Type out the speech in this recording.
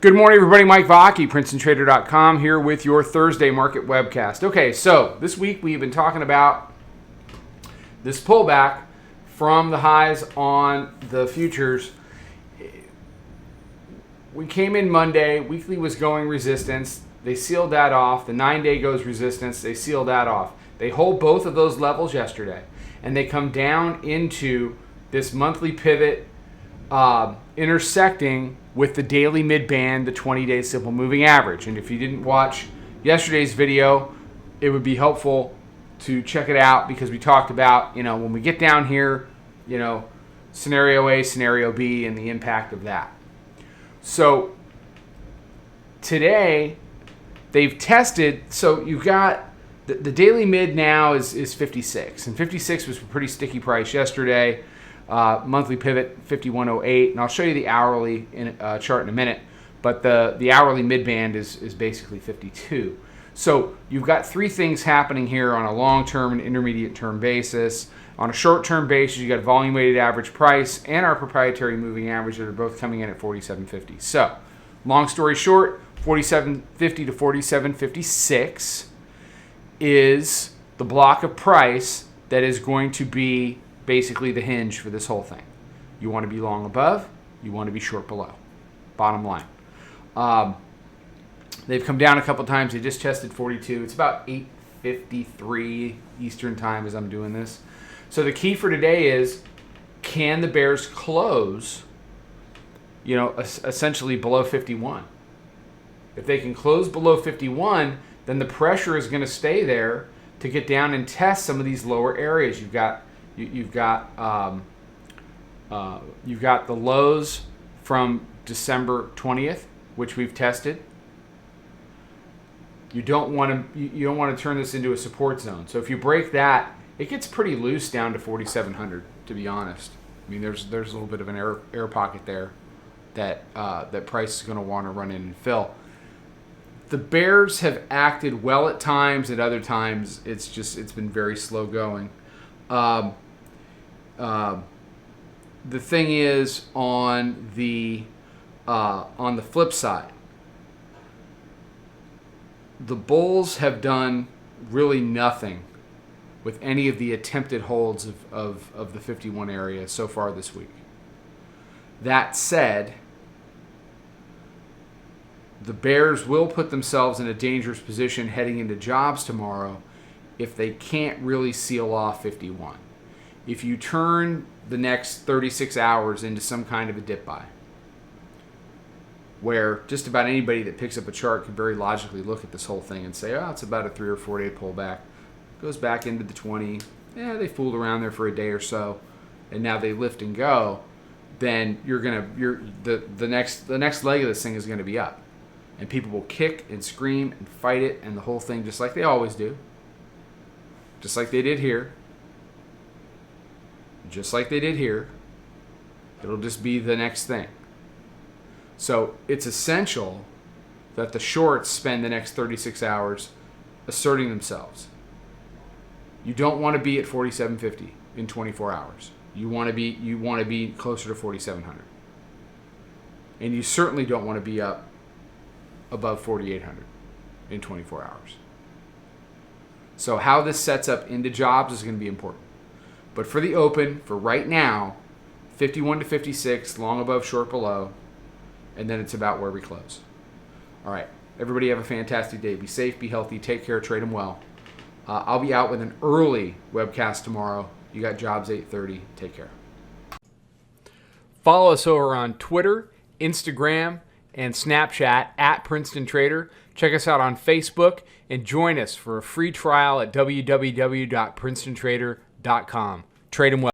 Good morning, everybody. Mike Vacchi, Princetontrader.com, here with your Thursday market webcast. Okay, so this week we've been talking about this pullback from the highs on the futures. We came in Monday. Weekly was going resistance. They sealed that off. The 9-day goes resistance. They sealed that off. They hold both of those levels yesterday, and they come down into this monthly pivot intersecting with the daily mid-band, the 20-day simple moving average. And if you didn't watch yesterday's video, it would be helpful to check it out because we talked about, when we get down here, scenario A, scenario B, and the impact of that. So today, they've tested, so you've got the daily mid now is 56, and 56 was a pretty sticky price yesterday. Monthly pivot 5108, and I'll show you the hourly chart in a minute, but the hourly mid-band is basically 52. So you've got three things happening here on a long-term and intermediate-term basis. On a short-term basis, you got volume-weighted average price and our proprietary moving average that are both coming in at 47.50. So, long story short, 47.50 to 47.56 is the block of price that is going to be basically the hinge for this whole thing. You want to be long above, you want to be short below. Bottom line. They've come down a couple times. They just tested 42. It's about 8:53 Eastern time as I'm doing this. So the key for today is, can the bears close, essentially below 51? If they can close below 51, then the pressure is going to stay there to get down and test some of these lower areas. You've got the lows from December 20th, which we've tested. You don't want to turn this into a support zone. So if you break that, it gets pretty loose down to 4,700. To be honest, I mean there's a little bit of an air pocket there that price is going to want to run in and fill. The bears have acted well at times. At other times, it's been very slow going. The thing is, on the flip side, the bulls have done really nothing with any of the attempted holds of the 51 area so far this week. That said, the bears will put themselves in a dangerous position heading into jobs tomorrow if they can't really seal off 51. If you turn the next 36 hours into some kind of a dip buy, where just about anybody that picks up a chart could very logically look at this whole thing and say, it's about a 3 or 4 day pullback, goes back into the 20, they fooled around there for a day or so, and now they lift and go, then the next leg of this thing is going to be up, and people will kick and scream and fight it and the whole thing, just like they always do, just like they did here. Just like they did here, it'll just be the next thing. So it's essential that the shorts spend the next 36 hours asserting themselves. You don't want to be at 47.50 in 24 hours. You want to be closer to 4,700. And you certainly don't want to be up above 4,800 in 24 hours. So how this sets up into jobs is going to be important. But for the open, for right now, 51 to 56, long above, short below, and then it's about where we close. All right, everybody have a fantastic day. Be safe, be healthy, take care, trade them well. I'll be out with an early webcast tomorrow. You got jobs 8:30. Take care. Follow us over on Twitter, Instagram, and Snapchat at Princeton Trader. Check us out on Facebook and join us for a free trial at www.princetontrader.com. Trade them well.